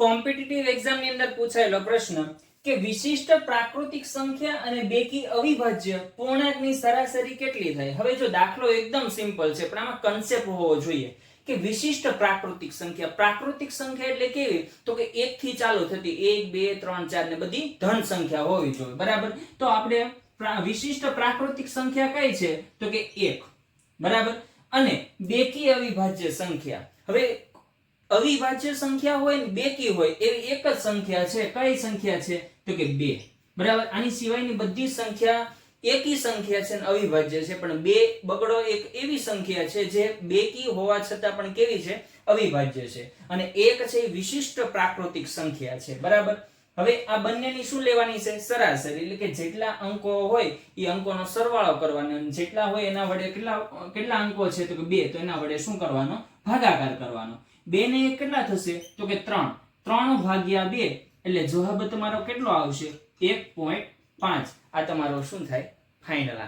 Competitive exam ની અંદર પૂછાયેલો પ્રશ્ન કે વિશિષ્ટ પ્રાકૃતિક સંખ્યા અને બેકી અવિભાજ્ય પૂર્ણાંકની સરાસરી કેટલી થાય. હવે જો દાખલો એકદમ સિમ્પલ છે પણ આમાં કન્સેપ્ટ હોવો જોઈએ કે વિશિષ્ટ પ્રાકૃતિક સંખ્યા. પ્રાકૃતિક સંખ્યા એટલે કેવી, તો કે 1 થી ચાલુ થતી 1 2 3 4 ને બધી ધન સંખ્યા હોવી જોઈએ. બરાબર. તો આપણે વિશિષ્ટ પ્રાકૃતિક સંખ્યા કઈ છે, તો કે 1. બરાબર. અને બેકી અવિભાજ્ય સંખ્યા. હવે અવિભાજ્ય સંખ્યા હોય ને બેકી હોય એવી એક જ સંખ્યા છે. કઈ સંખ્યા છે, તો કે 2. બરાબર. આની સિવાયની બધી સંખ્યા એકી સંખ્યા છે અને અવિભાજ્ય છે, પણ 2 બગડો એક એવી સંખ્યા છે જે બેકી હોવા છતાં પણ કેવી છે, અવિભાજ્ય છે. અને એક છે વિશિષ્ટ પ્રાકૃતિક સંખ્યા છે. બરાબર. હવે આ બંનેની શું લેવાની છે, સરાસરી. એટલે કે જેટલા અંકો હોય એ અંકોનો સરવાળો કરવાનો અને જેટલા હોય એના વડે કેટલા અંકો છે, તો કે 2, તો એના વડે શું કરવાનો, ભાગાકાર કરવાનો. 2 ને 1 કેટલા થશે, તો કે 3. 3 ભાગ્યા 2 એટલે જવાબ તમારો કેટલો આવશે, 1.5. આ તમારો શું થાય, ફાઇનલ.